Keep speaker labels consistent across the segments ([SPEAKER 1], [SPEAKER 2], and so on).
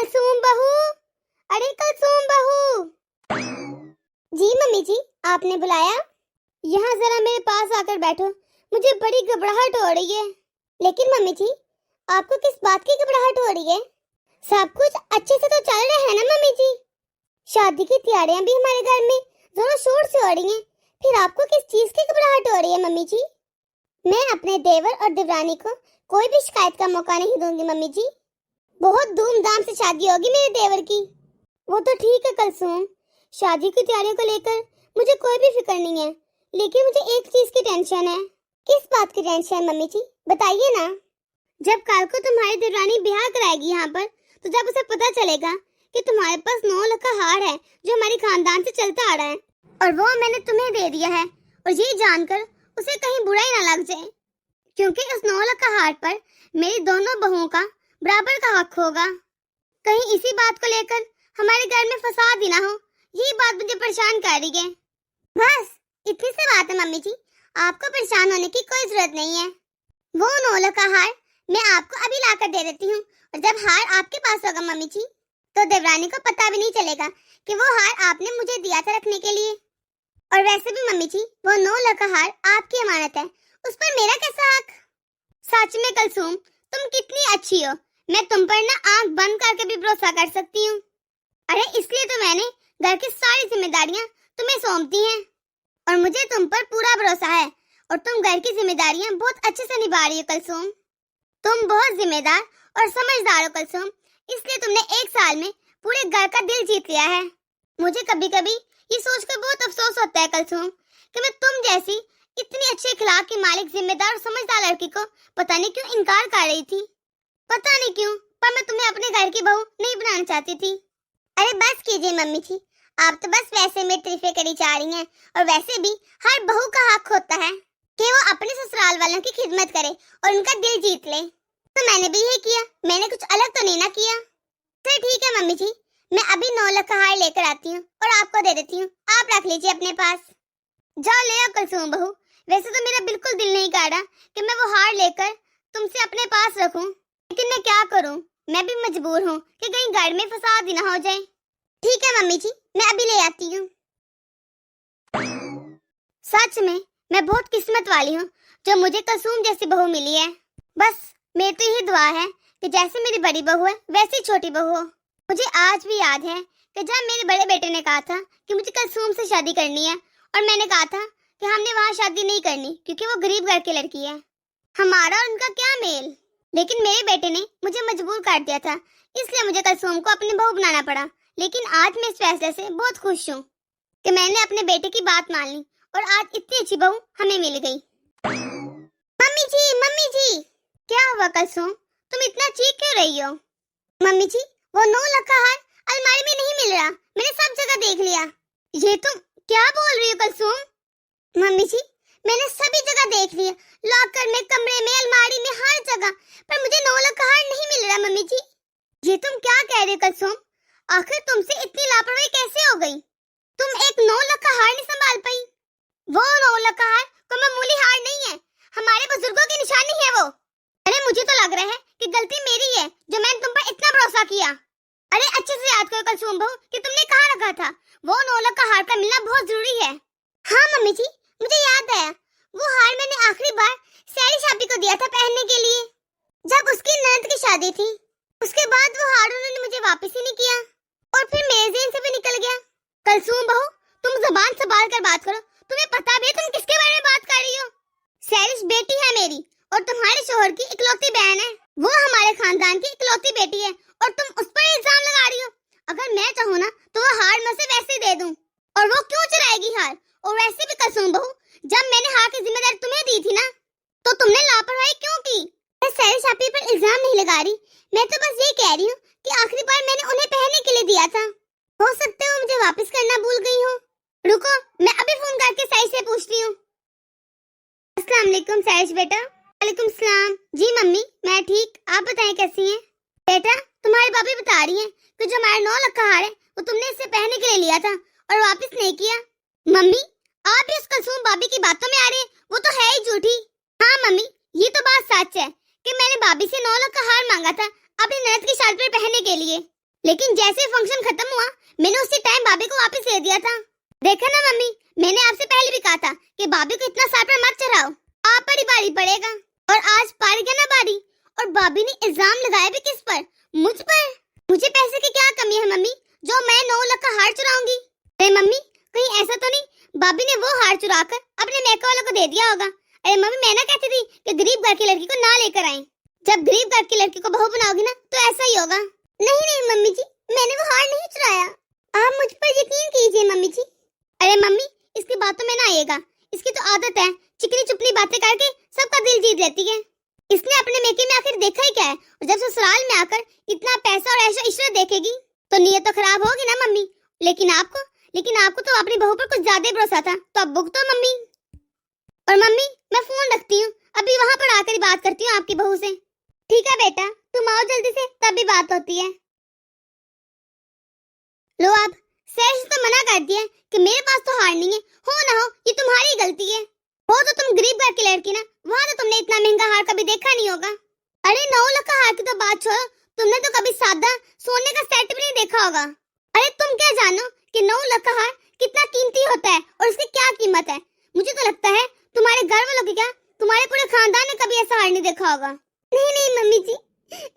[SPEAKER 1] कलसूम बहू, अरे कलसूम बहू। जी मम्मी जी, आपने बुलाया? यहाँ जरा मेरे पास आकर बैठो, मुझे बड़ी घबराहट हो रही है। लेकिन मम्मी जी, आपको किस बात की घबराहट हो रही है? सब कुछ अच्छे से तो चल रहा है ना मम्मी जी? शादी की तैयारियां भी हमारे घर में जोरों शोर से हो रही हैं, फिर आपको किस चीज की घबराहट हो रही है मम्मी जी? मैं अपने देवर और देवरानी को कोई भी शिकायत का मौका नहीं दूंगी मम्मी जी। बहुत धूमधाम से शादी होगी मेरे देवर की। वो तो ठीक है कलसूम, शादी की तैयारियों को लेकर मुझे कोई भी फिक्र नहीं है, लेकिन मुझे एक चीज की टेंशन है। किस बात की टेंशन मम्मी जी, बताइए ना। जब कल को तुम्हारी देवरानी ब्याह कराएगी यहाँ पर, तो जब उसे पता चलेगा कि तुम्हारे पास 9 लाख का हार है जो हमारे खानदान से चलता आ रहा है, और वो मैंने तुम्हें दे दिया है, और ये जानकर उसे कहीं बुरा ही ना लग जाए, क्योंकि उस 9 लाख का हार पर मेरी दोनों बहुओं का बराबर का हक होगा। कहीं इसी बात को लेकर हमारे घर में फसाद ही ना हो, यही बात मुझे परेशान कर रही है। बस इतनी सी बात है मम्मी जी, आपको परेशान होने की कोई जरूरत नहीं है। वो 9 लाख का हार मैं आपको अभी लाकर दे देती हूँ, और जब हार आपके पास होगा मम्मी जी, तो देवरानी को पता भी नहीं चलेगा कि वो हार आपने मुझे दिया था रखने के लिए। और वैसे भी मम्मी जी, वो 9 लाख का हार आपकी अमानत है, उस पर मेरा कैसा हक? सच में कलसूम, तुम कितनी अच्छी हो, मैं तुम पर ना आंख बंद करके भी भरोसा कर सकती हूँ। अरे इसलिए तो मैंने घर की सारी जिम्मेदारियां तुम्हें सौंपती हैं, और मुझे तुम पर पूरा भरोसा है, और तुम घर की जिम्मेदारियां बहुत अच्छे से निभा रही हो कलसूम। तुम बहुत जिम्मेदार और समझदार हो कलसूम, इसलिए तुमने 1 साल में पूरे घर का दिल जीत लिया है। मुझे कभी कभी ये सोचकर बहुत अफसोस होता है कलसूम कि मैं तुम जैसी इतनी अच्छे अखलाक की मालिक, जिम्मेदार और समझदार लड़की को पता नहीं क्यों इनकार कर रही थी। पता नहीं क्यों, पर मैं तुम्हें अपने घर की बहू नहीं बनाना चाहती थी। अरे बस कीजिए मम्मी जी, आप तो बस वैसे में तारीफें करी जा रही हैं, और वैसे भी हर बहू का हक होता है कि वो अपने ससुराल वालों की खिदमत करे और उनका दिल जीत ले। तो मैंने भी यही किया, मैंने कुछ अलग तो नहीं ना किया। तो ठीक है मम्मी जी, मैं अभी 9 लाख का हार लेकर आती हूँ और आपको दे देती हूँ, आप रख लीजिए अपने पास। जाओ ले आओ कलसूम बहू। वैसे तो मेरा बिल्कुल दिल नहीं कर रहा कि मैं वो हार लेकर तुमसे अपने पास रखूं, लेकिन मैं क्या करूं, मैं भी मजबूर हूं कि कहीं घर में फसाद ही ना हो जाए। ठीक है मम्मी जी, मैं अभी ले आती हूँ। सच में मैं बहुत किस्मत वाली हूँ जो मुझे कलसूम जैसी बहू मिली है। बस मेरी तो यही दुआ है कि जैसे मेरी बड़ी बहू है वैसी छोटी बहू हो। मुझे आज भी याद है कि जब मेरे बड़े बेटे ने कहा था कि मुझे कलसूम से शादी करनी है, और मैंने कहा था कि हमने वहाँ शादी नहीं करनी क्योंकि वो गरीब घर की लड़की है, हमारा और उनका क्या मेल। लेकिन मेरे बेटे ने मुझे मजबूर कर दिया था, इसलिए मुझे कलसूम को अपनी बहू बनाना पड़ा। लेकिन आज मैं इस फैसले से बहुत खुश हूँ कि मैंने अपने बेटे की बात मान ली, और आज इतनी अच्छी बहू हमें मिल गई। मम्मी जी, क्या हुआ कलसूम, तुम इतना चीख क्यों रही हो? मम्मी जी, वो 9 लाख का हार अलमारी में नहीं मिल रहा, मैंने सब जगह देख लिया। ये तुम क्या बोल रही हो कलसूम? मम्मी जी, मैंने सभी जगह देख लिया, लॉकर में, कमरे में, अलमारी में, हर जगह, पर मुझे 9 लाख का हार नहीं मिल रहा। मम्मी जी, ये तुम क्या कह रही हो कलसूम? आखिर तुमसे इतनी लापरवाही कैसे हो गई? तुम एक 9 लाख का हार नहीं संभाल पाई? वो 9 लाख का हार कोई मामूली हार नहीं है, हमारे बुजुर्गों की निशानी है वो। अरे मुझे तो लग रहा है कि गलती मेरी है जो मैंने तुम पर इतना भरोसा किया। अरे अच्छे से याद करो कलसूम बहू कि तुमने कहाँ रखा था, वो 9 लाख का हार का मिलना बहुत जरूरी है। हाँ मम्मी जी, मुझे याद आया, वो हार मैंने आखिरी बार सैरी शादी को दिया था पहनने के लिए, जब उसकी ननद की शादी थी। उसके बाद वो हार उन्होंने मुझे वापस ही नहीं किया, और फिर मेरे ज़हन से भी निकल गया। कलसूम बहू, तुम जुबान संभाल कर बात करो, तुम्हें पता भी है तुम किसके बारे में बात कर रही हो? सैरिश बेटी है मेरी, और तुम्हारे शोहर की इकलौती बहन है। वो हमारे खानदान की इकलौती बेटी है, और तुम उस पर इल्जाम लगा रही हो। अगर मैं चाहूँ ना तो वो हार मैं उसे वैसे दे दूं, और वो क्यों चुराएगी हार? और वैसे भी कलसूम बहू, जब मैंने हार की जिम्मेदारी तुम्हें दी थी ना, तो तुमने लापरवाही क्यों की? मैं सैरिश आपी पर इल्जाम नहीं लगा रही, मैं तो बस ये कह रही हूँ कि आखिरी बार मैंने उन्हें पहनने के लिए दिया था, हो सकता है वो मुझे वापस करना भूल गई हो। रुको, मैं अभी फोन करके सैरिश से पूछती हूँ। अस्सलाम वालेकुम सैरिश बेटा। वालेकुम सलाम। जी मम्मी, मैं ठीक, आप बताएं कैसी हैं? बेटा, तुम्हारी भाभी बता रही हैं कि जो हमारा 9 लाख का हार है वो तुमने इससे पहनने के लिए लिया था और वापस नहीं किया। मम्मी, आप भी उस कलसूम भाभी की बातों में आ रहे हैं, वो तो है ही झूठी। हाँ मम्मी, ये तो बात सच है कि मैंने भाभी से 9 लाख का हार मांगा था अपनी ननद की शादी पर पहनने के लिए, लेकिन जैसे फंक्शन खत्म हुआ मैंने उसी टाइम भाभी को वापस दे दिया था। देखा ना मम्मी, मैंने आपसे पहले भी कहा था कि भाभी को इतना सर पर मत चढ़ाओ, आप पर ही बारी पड़ेगा। और आज पड़ गया ना बारी। और भाभी ने इल्जाम लगाया भी किस पर? मुझ पर। मुझे पैसे की क्या कमी है मम्मी जो मैं 9 लाख का हार चुराऊंगी? अरे मम्मी, कहीं ऐसा तो नहीं भाभी ने वो हार चुराकर अपने मेकअप वालों को दे दिया होगा? अरे मम्मी, मैं ना कहती थी कि गरीब घर की लड़की को ना लेकर आए। जब गरीब घर की लड़की को बहू बनाओगी ना तो ऐसा ही होगा। नहीं नहीं मम्मी जी, मैंने वो हार नहीं चुराया, आप मुझ पर यकीन कीजिए मम्मी जी। अरे मम्मी, इसकी बातों में ना आएगा, इसकी तो आदत है चिकनी चुपनी बातें करके सबका दिल जीत लेती है। इसने अपने मेके में आखिर देखा ही क्या है? और जब ससुराल में आकर इतना पैसा और ऐशो इशरत देखेगी तो नीयत तो खराब होगी ना मम्मी। लेकिन आपको तो अपनी बहू पर कुछ ज्यादा भरोसा था, तो अब भुगतो मम्मी। और मम्मी, मैं फोन रखती हूँ, अभी वहाँ पर आकर ही बात करती हूँ आपकी बहू से। ठीक है बेटा, तुम आओ जल्दी से, तब भी बात होती है। लो आप, सैश तो मना कर दिया कि मेरे पास तो हार नहीं है, हो ना हो ये तुम्हारी गलती है। हो तो तुम गरीब घर की लड़की ना, वहाँ तो तुमने इतना महंगा हार कभी देखा नहीं होगा। अरे 9 लाख का हार की तो बात छोड़ो, तुमने तो कभी सादा सोने का सेट भी नहीं देखा होगा। अरे तुम क्या जानो कि 9 लाख का हार कितना कीमती होता है और उसकी क्या कीमत है? मुझे तो लगता है तुम्हारे घर वालों की क्या, तुम्हारे पूरे खानदान ने कभी ऐसा हार नहीं देखा होगा। नहीं नहीं मम्मी जी,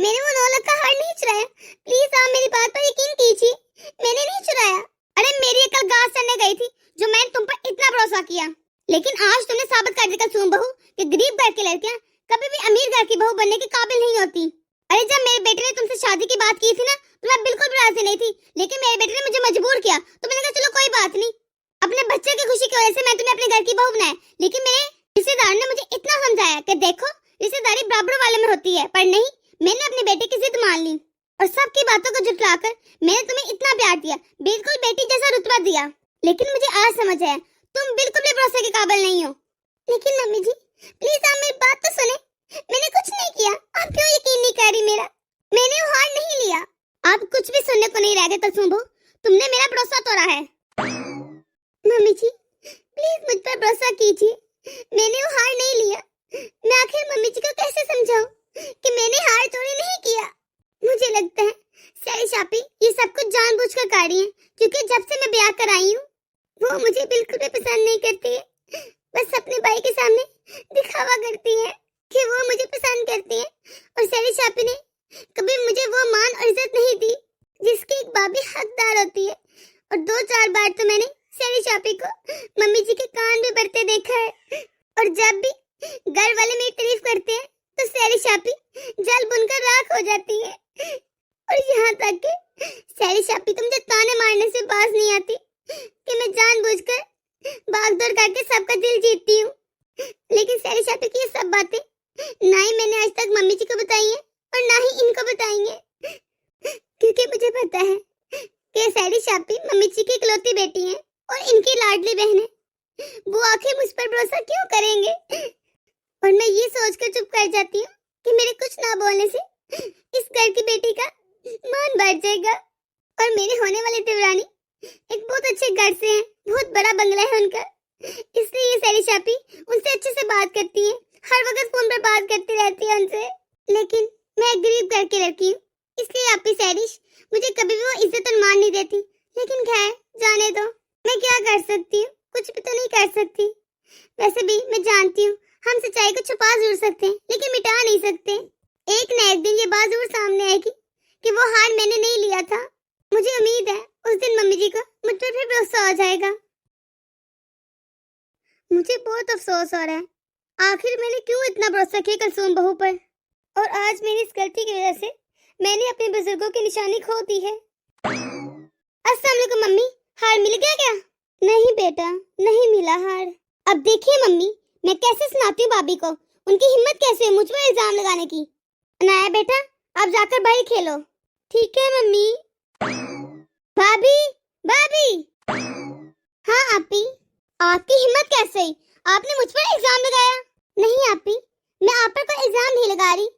[SPEAKER 1] मैंने वो 9 लाख का हार नहीं चुराया, प्लीज आप मेरी बात पर यकीन कीजिए, मैंने नहीं चुराया। अरे मेरी अकल गाज चढ़ने गई थी जो मैंने तुम पर इतना भरोसा किया, लेकिन आज तुमने साबित कर दिया सुन बहू कि गरीब घर की लड़कियां कभी भी अमीर घर की बहू बनने के काबिल नहीं होती। अरे जब मेरे बेटे ने तुमसे शादी की बात की थी ना तो मैं बिल्कुल भी राजी नहीं थी, लेकिन मेरे बेटे ने मुझे मजबूर किया तो मैंने कहा चलो कोई बात नहीं, अपने बच्चे की खुशी की वजह से मैं तुम्हें अपने घर की बहू बनाया। लेकिन मेरे रिश्तेदार ने मुझे इतना समझाया कि देखो रिश्तेदारी बराबर वाले में होती है, पर नहीं, मैंने अपने बेटे की जिद मान ली और सबकी बातों को जुटलाकर मैंने तुम्हें इतना प्यार दिया, बिल्कुल बेटी जैसा रुतबा दिया। लेकिन मुझे आज समझ आया तुम बिल्कुल भी भरोसे के काबिल नहीं हो। लेकिन मम्मी जी प्लीज आप मेरी बात तो सुने, मैंने कुछ नहीं किया, आप क्यों यकीन नहीं कर रही मेरा? मैंने वो हार नहीं लिया। आप कुछ भी सुनने को नहीं रह गए कुलसुम बहू, तुमने मेरा भरोसा तोड़ा है। मम्मी जी प्लीज मुझ पर भरोसा कीजिए, मैंने वो हार नहीं लिया। मैं आखिर मम्मी जी को कैसे समझाऊं कि मैंने हार चोरी नहीं किया? मुझे लगता है सैरी शापी ये सब कुछ जानबूझकर कर रही है, क्योंकि जब से मैं ब्याह कर आई हूँ वो मुझे बिल्कुल भी पसंद नहीं करती है, बस अपने भाई के सामने दिखावा करती है कि वो मुझे पसंद करती है। और सैरी शापी ने कभी मुझे वो मान और इज्जत नहीं दी जिसकी एक भाभी हकदार होती है। और 2-4 बार तो मैंने सैरी शापी को मम्मी जी के कान भी भरते देखा है, और जब भी घर वाले मेरी तारीफ करते हैं तो सैरी शापी जल बुनकर राख हो जाती है। और यहाँ तक कि सैरी शापी तो मुझे ताने मारने से बाज नहीं आती कि मैं जानबूझकर भागदौड़ करके सबका दिल जीतती हूँ। लेकिन सैरी शापी की ये सब बातें ना ही मैंने आज तक मम्मी जी को बताई है और ना ही इनको बताएंगे, क्योंकि मुझे पता है कि सैरी शापी मम्मी जी की इकलौती बेटी है और इनकी लाडली बहन है, वो आखिर मुझ पर भरोसा क्यों करेंगे? और मैं ये सोचकर चुप कर जाती हूँ कि मेरे कुछ ना बोलने से इस घर की बेटी का मान बढ़ जाएगा। और मेरे होने वाली देवरानी एक बहुत अच्छे घर से है, बहुत बड़ा बंगला है उनका, इसलिए ये सैरी शापी उनसे अच्छे से बात करती है, हर वक्त फोन पर बात करती रहती है उनसे। लेकिन मैं एक गरीब घर की लड़की हूँ, इसलिए आपकी सैरिश मुझे कभी भी वो इज्जत और मान नहीं देती। लेकिन खैर जाने दो, मैं क्या कर सकती हूँ, कुछ भी तो नहीं कर सकती। वैसे भी मैं जानती हूँ हम सच्चाई को छुपा जरूर सकते हैं लेकिन मिटा नहीं सकते। एक न एक दिन ये बात जरूर सामने आएगी कि वो हार मैंने नहीं लिया था। मुझे उम्मीद है उस दिन मम्मी जी को मुझ पर फिर भरोसा हो जाएगा। मुझे बहुत अफसोस हो रहा है, आखिर मैंने क्यों इतना भरोसा किया कुलसुम बहू पर, और आज मेरी इस गलती की वजह से मैंने अपने बुजुर्गों की निशानी खो दी है। अस्सलाम वालेकुम मम्मी, हार मिल गया क्या? नहीं बेटा, नहीं मिला हार। अब देखिए मम्मी, मैं कैसे सुनाती हूँ भाभी को, उनकी हिम्मत कैसे है मुझ पर इल्जाम लगाने की। अनाया बेटा, आप जाकर बाहर खेलो। ठीक है मम्मी। भाभी, भाभी। हाँ आपी, आपकी हिम्मत कैसे हुई? आपने मुझ पर इल्जाम लगाया। नहीं आपी, मैं आप पर कोई इल्जाम नहीं लगा रही,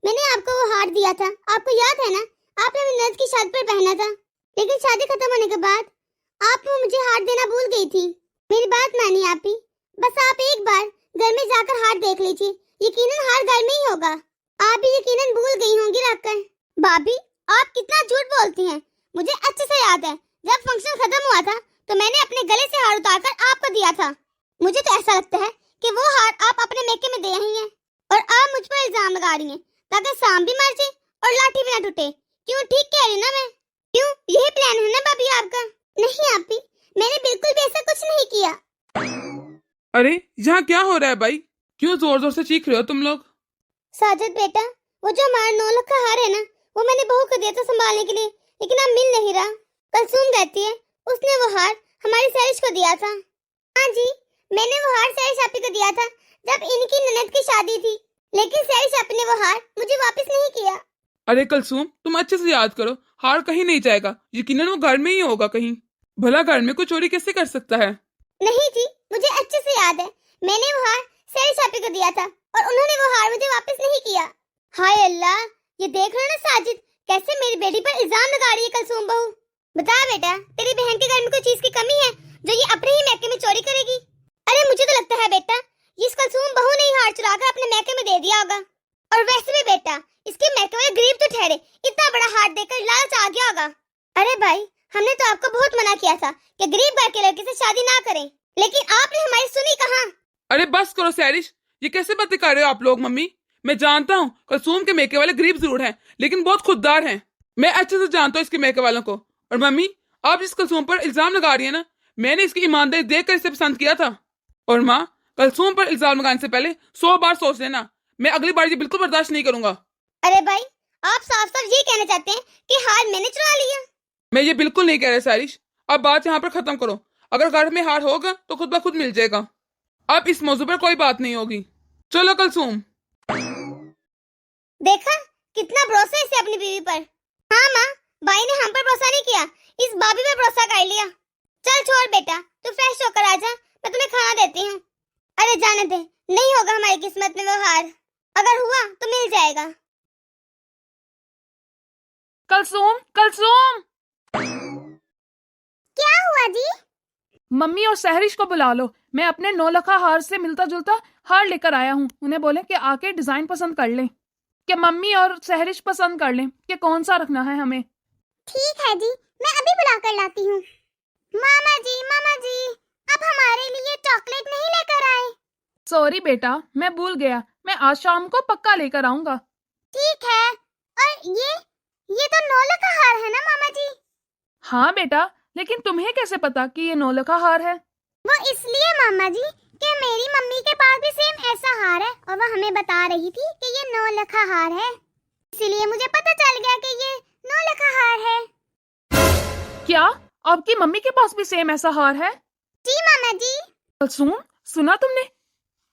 [SPEAKER 1] मैंने आपको वो हार दिया था, आपको याद है ना? आपने अपनी नर्स की शादी पर पहना था, लेकिन शादी खत्म होने के बाद आप मुझे हार देना भूल गई थी। मेरी बात मानिए आपी, बस आप एक बार घर में जाकर हार देख लीजिए, यकीनन हार घर में ही होगा। आप भी यकीनन भूल गई होंगी रखकर। भाभी, आप कितना झूठ बोल बोलती हैं? मुझे अच्छे से याद है, जब फंक्शन खत्म हुआ था तो मैंने अपने गले से हार उतारकर आपको दिया था। मुझे तो ऐसा लगता है कि वो हार आप अपने मेके में दे रही हैं और आप मुझ पर इल्जाम लगा रही हैं ताकि सांप भी मर जाए और लाठी भी ना टूटे। क्यों, ठीक कह रही ना मैं? क्यों, यही प्लान है ना भाभी आपका? नहीं आपी, मैंने बिल्कुल भी ऐसा कुछ नहीं किया।
[SPEAKER 2] अरे यहाँ क्या हो रहा है भाई? क्यों जोर जोर से चीख रहे हो तुम लोग?
[SPEAKER 1] साजिद बेटा, वो जो हमारा 9 लाख का हार है ना, वो मैंने बहू को दिया था संभालने के लिए, लेकिन अब मिल नहीं रहा। कलसूम कहती है उसने वो हार हमारी सैरिश को दिया था। हाँ जी, मैंने वो हार सैरिश आपी को दिया था जब इनकी ननद की शादी थी, लेकिन सैरिश आपी ने वो हार मुझे वापस नहीं किया।
[SPEAKER 2] अरे कलसूम, तुम अच्छे से याद करो, हार कहीं नहीं जाएगा, यकीनन वो घर में ही होगा कहीं। भला घर में कोई चोरी कैसे कर सकता है?
[SPEAKER 1] नहीं जी, मुझे अच्छे से याद है, मैंने वो हार सैरिश आपी को दिया था और उन्होंने वो हार मुझे वापस नहीं किया। हाय अल्लाह, ये देख रहे हो ना साजिद, कैसे मेरी बेटी पर इल्जाम लगा रही है कलसूम बहू। बता बेटा, तेरी बहन के घर में कोई चीज की कमी है जो ये अपने ही मैके में चोरी करेगी? अरे मुझे तो लगता है बेटा, इस कलसूम बहू ने ही हार चुरा कर अपने मैके में दे दिया होगा। और वैसे भी बेटा, इसके मैके वाले गरीब तो ठहरे, इतना बड़ा हार देकर लालच आ गया होगा। अरे भाई, हमने तो आपको बहुत मना किया था कि गरीब घर के लड़के से शादी ना करें, लेकिन आपने हमारी सुनी कहाँ?
[SPEAKER 2] अरे बस करो सैरिश, ये कैसे बातें कर रहे हो आप लोग? मम्मी, मैं जानता हूँ कलसूम के मेके वाले गरीब जरूर हैं, लेकिन बहुत खुददार हैं। मैं अच्छे से जानता हूँ इसके मेके वालों को। और मम्मी, आप जिस कलसूम पर इल्जाम लगा रही है ना, मैंने इसकी ईमानदारी देखकर इसे पसंद किया था। और माँ, कलसूम पर इल्जाम लगाने से पहले 100 बार सोच लेना, मैं अगली बार ये बिल्कुल बर्दाश्त नहीं करूंगा।
[SPEAKER 1] अरे भाई, आप साफ साफ ये कहना चाहते हैं कि हार मैंने चुरा लिया?
[SPEAKER 2] मैं ये बिल्कुल नहीं कह रहा सैरिश, अब बात यहाँ पर खत्म करो। अगर घर में हार होगा तो खुद ब खुद मिल जाएगा, अब इस मौजू पर कोई बात नहीं होगी। चलो कलसूम।
[SPEAKER 1] देखा कितना भरोसा है इसे अपनी बीवी पर। हाँ माँ, भाई ने हम पर भरोसा नहीं किया, इस भाभी पर भरोसा कर लिया। चल छोड़ बेटा, तू फ्रेश होकर आजा, मैं तुम्हें खाना देती हूँ। अरे जाने दे, नहीं होगा हमारी किस्मत में वो हार, अगर हुआ तो मिल जाएगा।
[SPEAKER 3] कलसूम, कलसूम,
[SPEAKER 1] क्या हुआ जी?
[SPEAKER 3] मम्मी और सहरिश को बुला लो, मैं अपने 9 लाख हार से मिलता जुलता हार लेकर आया हूँ। उन्हें बोले कि आके डिजाइन पसंद कर लें, कि मम्मी और सहरिश पसंद कर लें कि कौन सा रखना है हमें।
[SPEAKER 1] ठीक है जी, मैं अभी बुला कर लाती हूँ। मामा जी, अब हमारे लिए चॉकलेट नहीं लेकर आए?
[SPEAKER 3] सॉरी बेटा, मैं भूल गया, मैं आज शाम को पक्का लेकर आऊंगा।
[SPEAKER 1] ठीक है। और ये तो 9 लाख का हार है ना मामा जी?
[SPEAKER 3] हाँ बेटा, लेकिन तुम्हें कैसे पता कि ये 9 लाख हार है?
[SPEAKER 1] वो इसलिए मामा जी कि मेरी मम्मी के पास भी सेम ऐसा हार है और वो हमें बता रही थी कि ये 9 लाख का हार है, इसीलिए मुझे पता चल गया कि ये 9 लाख का हार है।
[SPEAKER 3] क्या आपकी मम्मी के पास भी सेम ऐसा हार है?
[SPEAKER 1] जी मामा जी।
[SPEAKER 3] कलसूम, सुना तुमने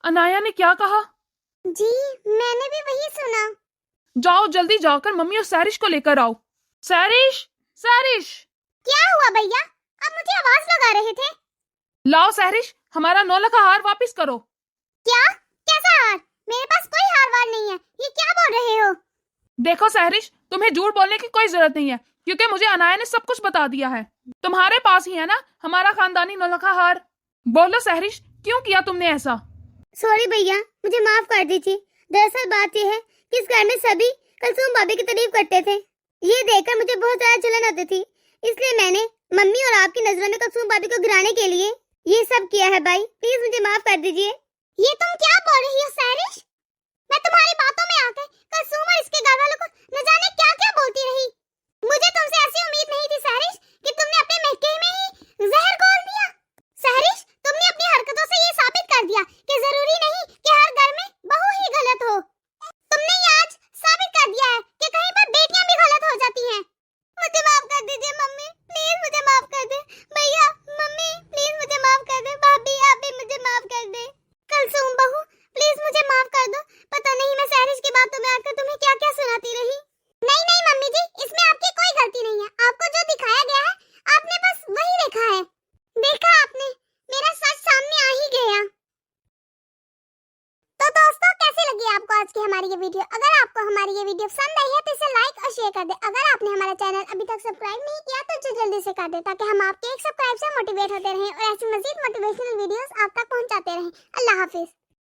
[SPEAKER 3] अनाया ने क्या कहा?
[SPEAKER 1] जी, मैंने भी वही सुना।
[SPEAKER 3] जाओ जल्दी जाकर मम्मी और सैरिश को लेकर आओ। सैरिश, सैरिश।
[SPEAKER 1] क्या हुआ भैया, आप मुझे आवाज लगा रहे थे?
[SPEAKER 3] लाओ सैरिश, हमारा 9 लाख हार वापस करो।
[SPEAKER 1] क्या? कैसा हार? मेरे पास कोई हार वार नहीं है, ये क्या बोल रहे हो?
[SPEAKER 3] देखो सैरिश, तुम्हें झूठ बोलने की कोई जरूरत नहीं है, क्योंकि मुझे अनाया ने सब कुछ बता दिया है। तुम्हारे पास ही है ना हमारा खानदानी 9 लाख हार। बोलो सैरिश, क्यों किया तुमने ऐसा?
[SPEAKER 1] सॉरी भैया, मुझे माफ कर दीजिए। दरअसल बात यह है कि इस घर में सभी कलसूम भाभी की तारीफ करते थे, ये देखकर मुझे बहुत ज्यादा जलन आती थी, इसलिए मैंने मम्मी और आपकी नजरों में कलसूम भाभी को गिराने के लिए ये सब किया है। भाई प्लीज मुझे माफ कर दीजिए। ये तुम क्या बोल रही हो सैरिश? मैं तुम्हारी बातों में आकर कलसूम और इसके घर वालों को न जाने क्या क्या बोलती रही। मुझे तुमसे ऐसी उम्मीद नहीं थी सैरिश कि तुमने अपने महके में ही जहर घोल दिया। सैरिश, तुमने अपनी हरकतों से ये साबित कर दिया कि जरूरी नहीं कि हर घर में बहू ही गलत हो। तुमने ये आज साबित कर दिया है कि कहीं पर बेटियां भी गलत हो जाती हैं। मुझे माफ कर दीजिए मम्मी, प्लीज मुझे माफ कर दे। भैया, मम्मी प्लीज मुझे माफ कर दे। भाभी आप भी मुझे माफ कर दे। कलसूम बहू प्लीज मुझे माफ कर दो। पता नहीं मैं सैरिश की बातों में आकर तुम्हें क्या क्या सुनाती रही। नहीं नहीं मम्मी जी, इसमें आपकी कोई गलती नहीं है, आपको जो दिखाया गया है आपने बस वही देखा है। देखा आपने, मेरा सच सामने आ ही गया। तो दोस्तों, कैसी लगी आपको आज की हमारी ये वीडियो? अगर आपको हमारी ये वीडियो पसंद आई है तो इसे लाइक और शेयर कर दे। अगर आपने हमारा चैनल अभी तक सब्सक्राइब नहीं किया तो जल्दी से कर दे, ताकि हम आपके एक सब्सक्राइब से मोटिवेट होते रहें और ऐसी मजीद मोटिवेशनल वीडियोस आप तक पहुंचाते रहें। अल्लाह हाफिज।